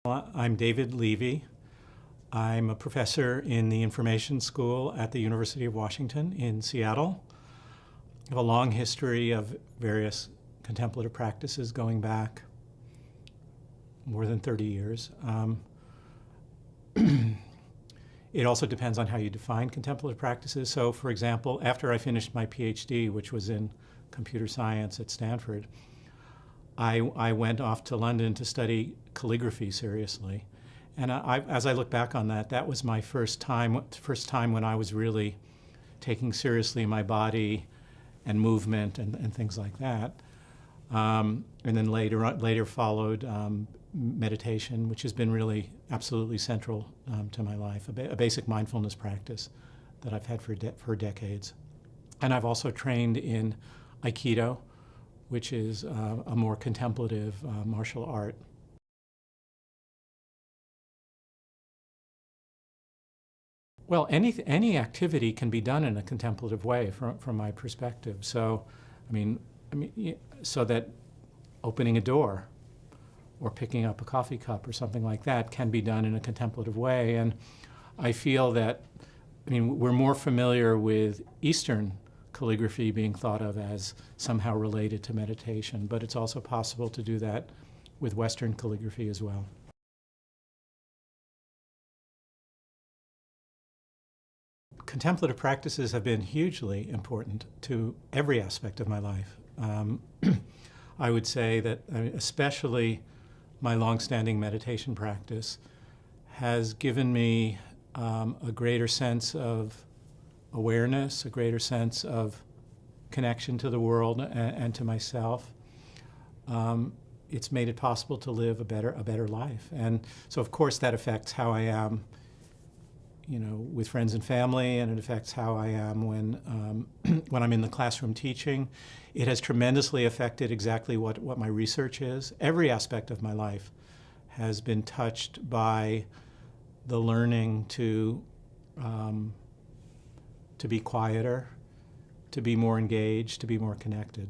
I'm David Levy. I'm a professor in the Information School at the University of Washington in Seattle. I have a long history of various contemplative practices going back more than 30 years. It also depends on how you define contemplative practices. So, for example, after I finished my PhD, which was in computer science at Stanford, I went off to London to study calligraphy seriously. And as I look back on that, that was my first time when I was really taking seriously my body and movement and things like that. And then later followed meditation, which has been really absolutely central to my life, a basic mindfulness practice that I've had for decades. And I've also trained in Aikido, which is a more contemplative martial art. Well, any activity can be done in a contemplative way from my perspective. So, so that opening a door or picking up a coffee cup or something like that can be done in a contemplative way. And I feel that, we're more familiar with Eastern calligraphy being thought of as somehow related to meditation, but it's also possible to do that with Western calligraphy as well. Contemplative practices have been hugely important to every aspect of my life. I would say that especially my long-standing meditation practice has given me a greater sense of awareness, a greater sense of connection to the world and to myself. It's made it possible to live a better life. And so, of course, that affects how I am with friends and family, and it affects how I am when I'm in the classroom teaching. It has tremendously affected exactly what my research is. Every aspect of my life has been touched by the learning to be quieter, to be more engaged, to be more connected.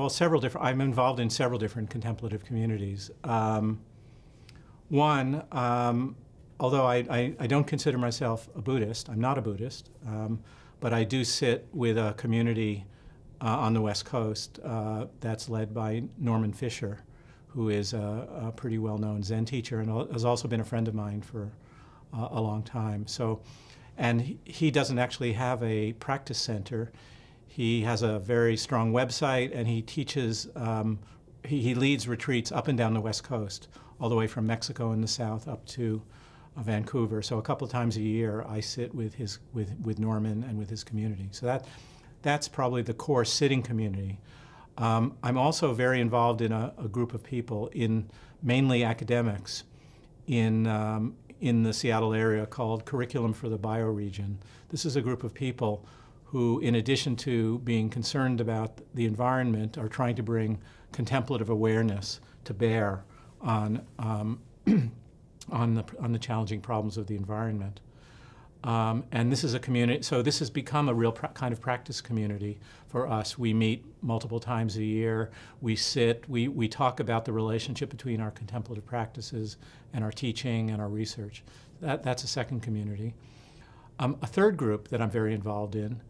Several different, I'm involved in several different contemplative communities. One, although I don't consider myself a Buddhist, I'm not a Buddhist, but I do sit with a community on the West Coast that's led by Norman Fisher, who is a pretty well-known Zen teacher and has also been a friend of mine for a long time. And he doesn't actually have a practice center. He has a very strong website, and he teaches, he leads retreats up and down the West Coast, all the way from Mexico in the south up to Vancouver. So a couple of times a year, I sit with Norman and with his community. So that's probably the core sitting community. I'm also very involved in a group of people, mainly academics, in the Seattle area called Curriculum for the Bioregion. This is a group of people who, in addition to being concerned about the environment, are trying to bring contemplative awareness to bear on the challenging problems of the environment. And this is a community, so this has become a real kind of practice community for us. We meet multiple times a year, we sit, we talk about the relationship between our contemplative practices and our teaching and our research. That's a second community. A third group that I'm very involved in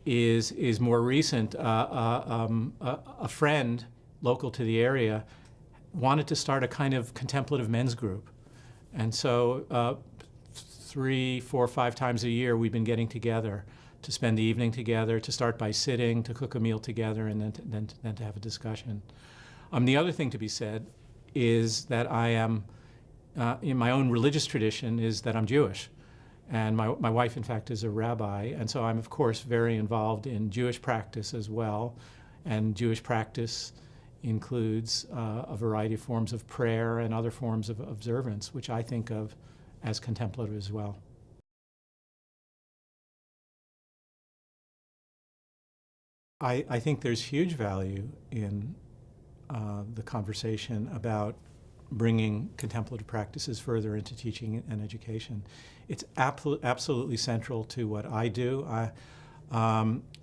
is more recent. A friend local to the area wanted to start a kind of contemplative men's group. And so 3, 4, 5 times a year we've been getting together to spend the evening together, to start by sitting, to cook a meal together, and then to have a discussion. The other thing to be said is that I am, in my own religious tradition, is that I'm Jewish. And my wife, in fact, is a rabbi, and so I'm, of course, very involved in Jewish practice as well. And Jewish practice includes a variety of forms of prayer and other forms of observance, which I think of as contemplative as well. I think there's huge value in the conversation about bringing contemplative practices further into teaching and education. It's absolutely central to what I do.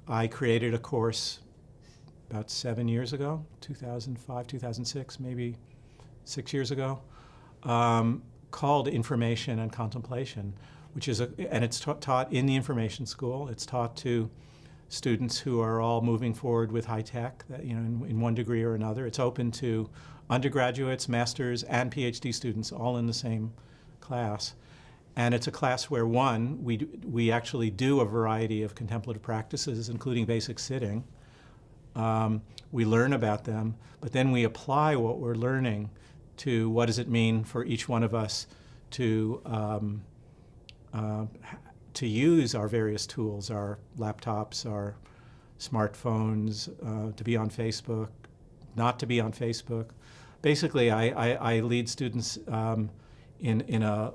I created a course about 7 years ago, 2005, 2006, maybe 6 years ago, called Information and Contemplation, which is and it's taught in the information school. It's taught to students who are all moving forward with high tech, in one degree or another. It's open to undergraduates, masters, and PhD students, all in the same class. And it's a class where, one, we actually do a variety of contemplative practices, including basic sitting. We learn about them, but then we apply what we're learning to what does it mean for each one of us to use our various tools, our laptops, our smartphones, to be on Facebook, not to be on Facebook. Basically, I lead students in a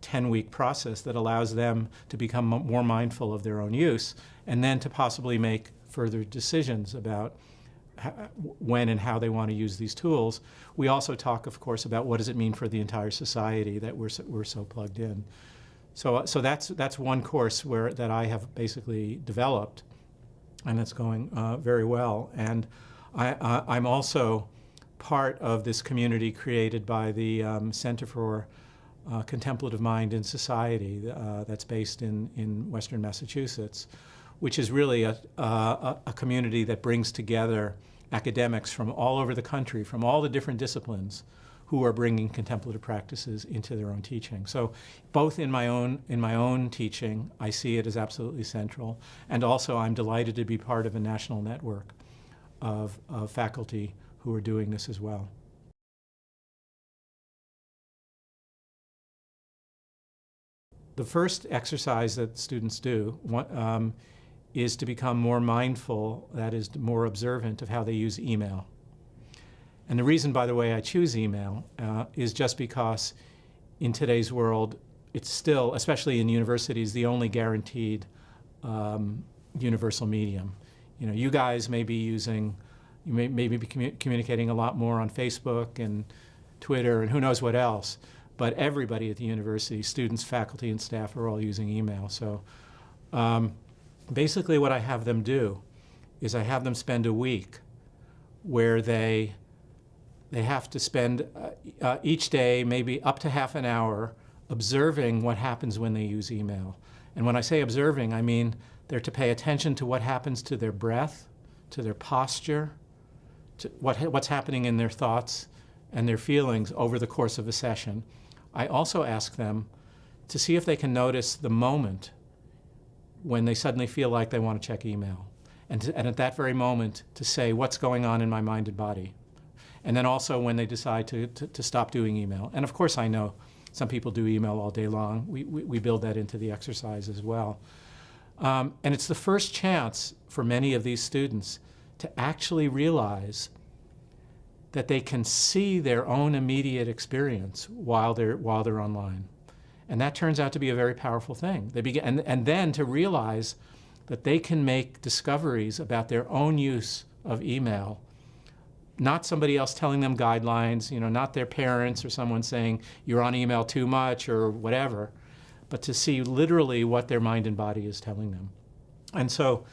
10-week process that allows them to become more mindful of their own use, and then to possibly make further decisions about when and how they want to use these tools. We also talk, of course, about what does it mean for the entire society that we're so plugged in. So that's one course that I have basically developed, and it's going very well. And I'm also part of this community created by the Center for Contemplative Mind in Society that's based in Western Massachusetts, which is really a community that brings together academics from all over the country, from all the different disciplines, who are bringing contemplative practices into their own teaching. So both in my own teaching, I see it as absolutely central, and also I'm delighted to be part of a national network of faculty who are doing this as well. The first exercise that students do is to become more mindful, that is, more observant of how they use email. And the reason, by the way, I choose email is just because in today's world, it's still, especially in universities, the only guaranteed universal medium. You guys may be communicating a lot more on Facebook and Twitter and who knows what else, but everybody at the university, students, faculty, and staff are all using email. So basically what I have them do is I have them spend a week where they have to spend each day maybe up to half an hour observing what happens when they use email. And when I say observing, I mean they're to pay attention to what happens to their breath, to their posture, to what's happening in their thoughts and their feelings over the course of a session. I also ask them to see if they can notice the moment when they suddenly feel like they want to check email. And at that very moment to say, what's going on in my mind and body? And then also when they decide to stop doing email. And of course I know some people do email all day long. We build that into the exercise as well. And it's the first chance for many of these students to actually realize that they can see their own immediate experience while they're online. And that turns out to be a very powerful thing. They begin, and then to realize that they can make discoveries about their own use of email, not somebody else telling them guidelines, not their parents or someone saying you're on email too much or whatever, but to see literally what their mind and body is telling them. And so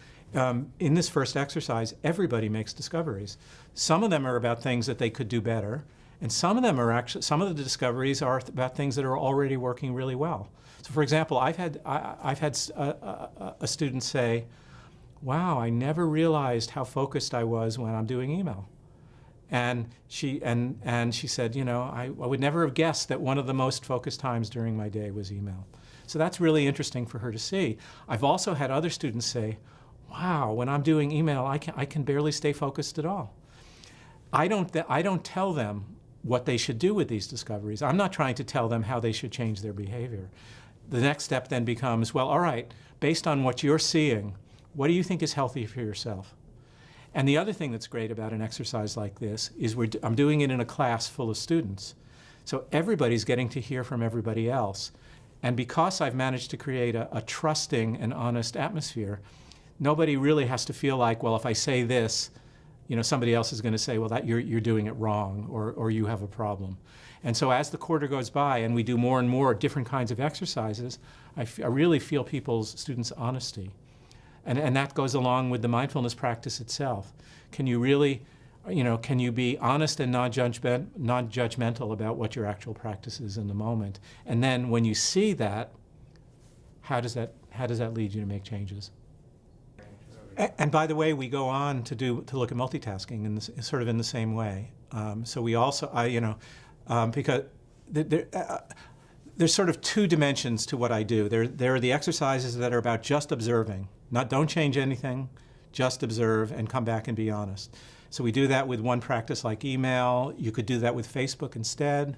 in this first exercise, everybody makes discoveries. Some of them are about things that they could do better, and some of them are actually, some of the discoveries are about things that are already working really well. So for example, I've had a student say, wow, I never realized how focused I was when I'm doing email. And she said, I would never have guessed that one of the most focused times during my day was email. So that's really interesting for her to see. I've also had other students say, wow, when I'm doing email, I can barely stay focused at all. I don't tell them what they should do with these discoveries. I'm not trying to tell them how they should change their behavior. The next step then becomes, well, all right, based on what you're seeing, what do you think is healthy for yourself? And the other thing that's great about an exercise like this is I'm doing it in a class full of students. So everybody's getting to hear from everybody else. And because I've managed to create a trusting and honest atmosphere, nobody really has to feel like, well, if I say this, somebody else is going to say, well, that you're doing it wrong, or you have a problem. And so as the quarter goes by and we do more and more different kinds of exercises, I really feel students' honesty. And that goes along with the mindfulness practice itself. Can you really, can you be honest and non-judgmental about what your actual practice is in the moment? And then when you see that, how does that lead you to make changes? And by the way, we go on to look at multitasking in this, sort of in the same way. So we also, because there's sort of two dimensions to what I do. There are the exercises that are about just observing. Don't change anything, just observe and come back and be honest. So we do that with one practice like email. You could do that with Facebook instead.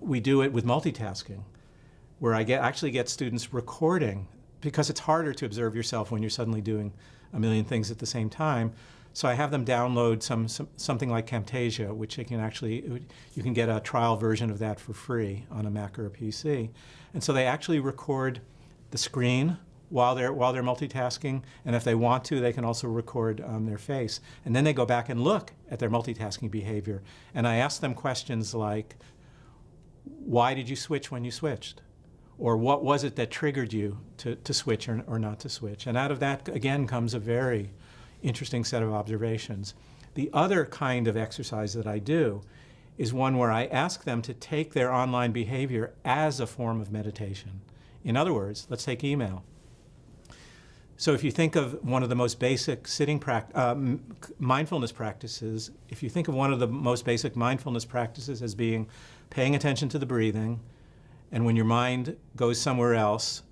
We do it with multitasking, where I actually get students recording, because it's harder to observe yourself when you're suddenly doing a million things at the same time. So I have them download something like Camtasia, which you can get a trial version of that for free on a Mac or a PC. And so they actually record the screen while they're multitasking, and if they want to, they can also record their face. And then they go back and look at their multitasking behavior. And I ask them questions like, why did you switch when you switched? Or what was it that triggered you to switch or not to switch? And out of that, again, comes a very interesting set of observations. The other kind of exercise that I do is one where I ask them to take their online behavior as a form of meditation. In other words, let's take email. So if you think of one of the most basic mindfulness practices, if you think of one of the most basic mindfulness practices as being paying attention to the breathing, and when your mind goes somewhere else,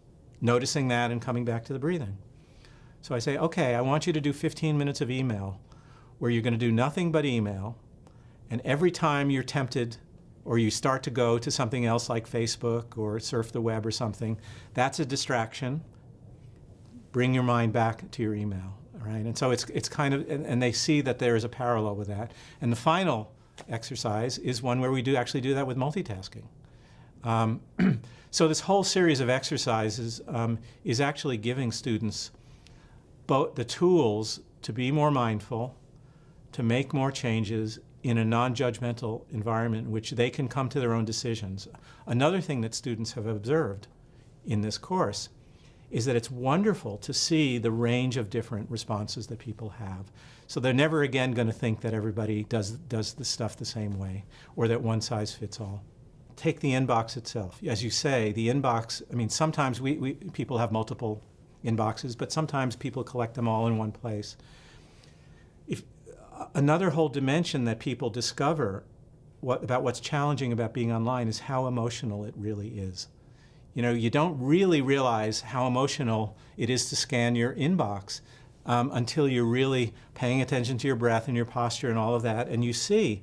noticing that and coming back to the breathing. So I say, okay, I want you to do 15 minutes of email where you're going to do nothing but email, and every time you're tempted or you start to go to something else like Facebook or surf the web or something, that's a distraction. Bring your mind back to your email, all right? And so it's kind of, and they see that there is a parallel with that. And the final exercise is one where we actually do that with multitasking. So this whole series of exercises is actually giving students both the tools to be more mindful, to make more changes in a non-judgmental environment in which they can come to their own decisions. Another thing that students have observed in this course is that it's wonderful to see the range of different responses that people have. So they're never again going to think that everybody does the stuff the same way, or that one size fits all. Take the inbox itself. As you say, the inbox, I mean, sometimes people have multiple inboxes, but sometimes people collect them all in one place. Another whole dimension that people discover about what's challenging about being online is how emotional it really is. You don't really realize how emotional it is to scan your inbox until you're really paying attention to your breath and your posture and all of that, and you see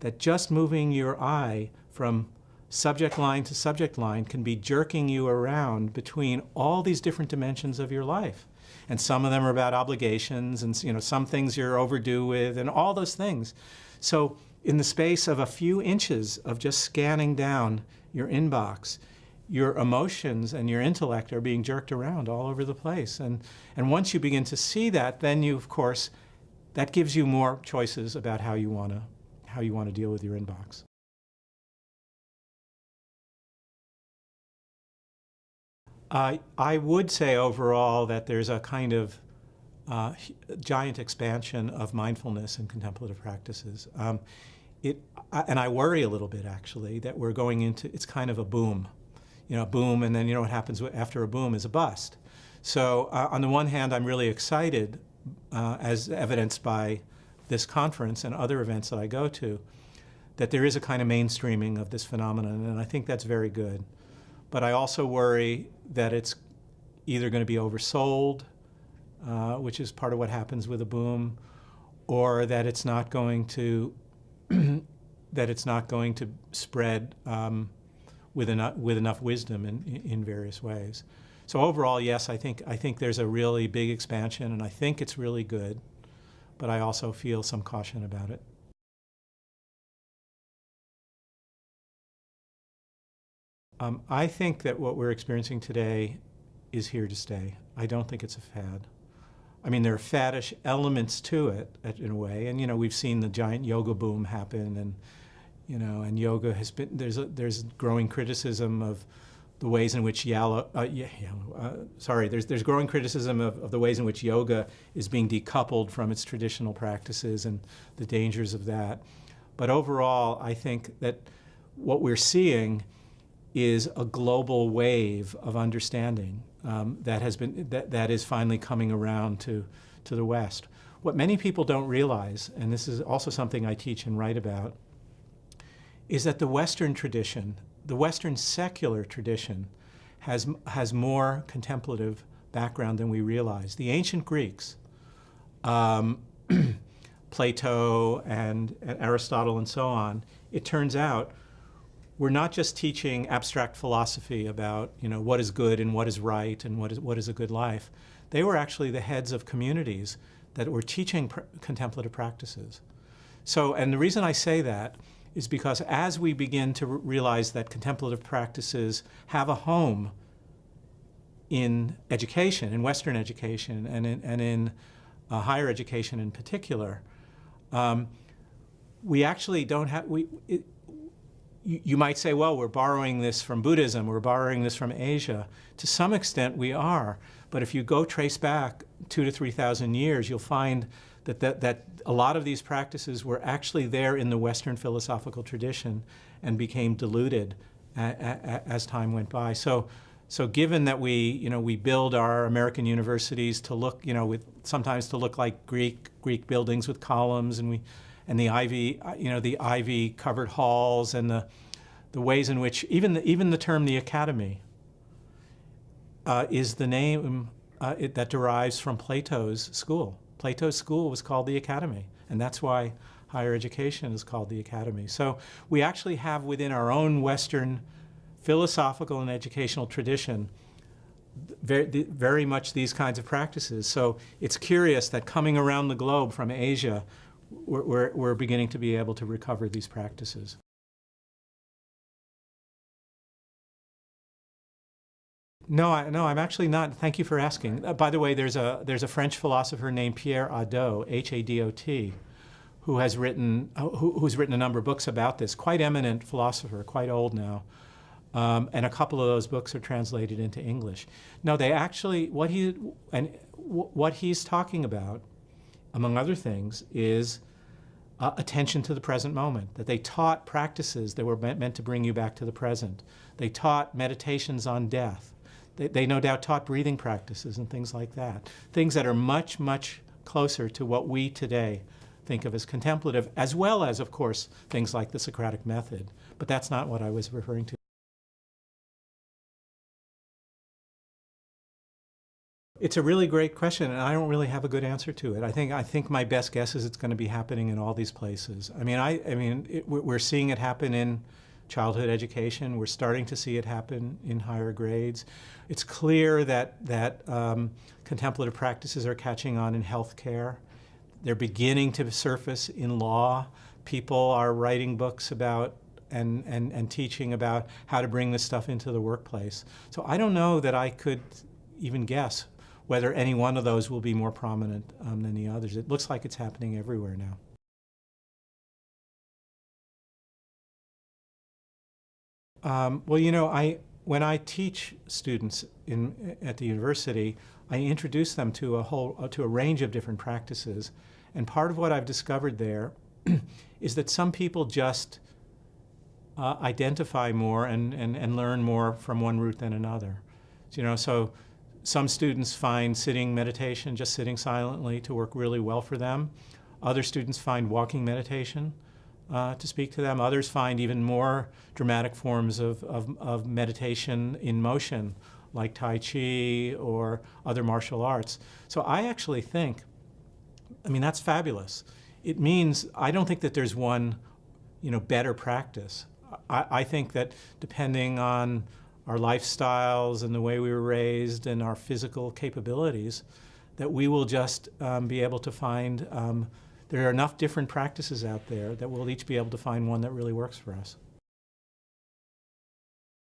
that just moving your eye from subject line to subject line can be jerking you around between all these different dimensions of your life. And some of them are about obligations, and some things you're overdue with, and all those things. So in the space of a few inches of just scanning down your inbox, your emotions and your intellect are being jerked around all over the place. And once you begin to see that, then you, of course, that gives you more choices about how you want to deal with your inbox. I would say overall that there's a kind of giant expansion of mindfulness and contemplative practices. And I worry a little bit, actually, that we're going into, it's kind of a boom. Boom, and then what happens after a boom is a bust. So on the one hand, I'm really excited, as evidenced by this conference and other events that I go to, that there is a kind of mainstreaming of this phenomenon, and I think that's very good. But I also worry that it's either going to be oversold, which is part of what happens with a boom, or that it's not going to spread with enough wisdom in various ways. So overall, yes, I think there's a really big expansion, and I think it's really good, but I also feel some caution about it. I think that what we're experiencing today is here to stay. I don't think it's a fad. I mean, there are faddish elements to it in a way, and we've seen the giant yoga boom happen, and and yoga has been, there's growing criticism of the ways in which there's growing criticism of the ways in which yoga is being decoupled from its traditional practices and the dangers of that. But overall, I think that what we're seeing is a global wave of understanding that is finally coming around to the West. What many people don't realize, and this is also something I teach and write about, is that the Western tradition, the Western secular tradition, has more contemplative background than we realize. The ancient Greeks, Plato and Aristotle and so on, it turns out, we're not just teaching abstract philosophy about, what is good and what is right and what is a good life. They were actually the heads of communities that were teaching contemplative practices. So, and the reason I say that is because as we begin to realize that contemplative practices have a home in education, in Western education, and in higher education in particular, we actually don't have, you might say, well, we're borrowing this from Buddhism, we're borrowing this from Asia. To some extent we are, but if you go trace back 2,000 to 3,000 years, you'll find that a lot of these practices were actually there in the Western philosophical tradition and became diluted as time went by. So given that we build our American universities to look, sometimes to look like Greek buildings with columns, and the ivy covered halls, and the ways in which even the term the academy is the name that derives from Plato's school. Plato's school was called the academy, and that's why higher education is called the academy. So we actually have within our own Western philosophical and educational tradition very much these kinds of practices. So it's curious that coming around the globe from Asia, we're beginning to be able to recover these practices. No, I'm actually not. Thank you for asking. By the way, there's a French philosopher named Pierre Hadot, H-A-D-O-T, who's written a number of books about this. Quite eminent philosopher, quite old now, and a couple of those books are translated into English. No, they actually what he's talking about, among other things, is attention to the present moment. That they taught practices that were meant to bring you back to the present. They taught meditations on death. They no doubt taught breathing practices and things like that. Things that are much, much closer to what we today think of as contemplative, as well as, of course, things like the Socratic method. But that's not what I was referring to. It's a really great question, and I don't really have a good answer to it. I think my best guess is it's going to be happening in all these places. We're seeing it happen in childhood education. We're starting to see it happen in higher grades. It's clear that contemplative practices are catching on in healthcare. They're beginning to surface in law. People are writing books about and teaching about how to bring this stuff into the workplace. So I don't know that I could even guess whether any one of those will be more prominent than the others. It looks like it's happening everywhere now. When I teach students at the university, I introduce them to a range of different practices, and part of what I've discovered there is that some people just identify more and learn more from one route than another. So some students find sitting meditation, just sitting silently, to work really well for them. Other students find walking meditation to speak to them. Others find even more dramatic forms of meditation in motion, like Tai Chi or other martial arts. So I actually think, that's fabulous. It means, I don't think that there's one, better practice. I think that depending on our lifestyles and the way we were raised and our physical capabilities, that we will just be able to find there are enough different practices out there that we'll each be able to find one that really works for us.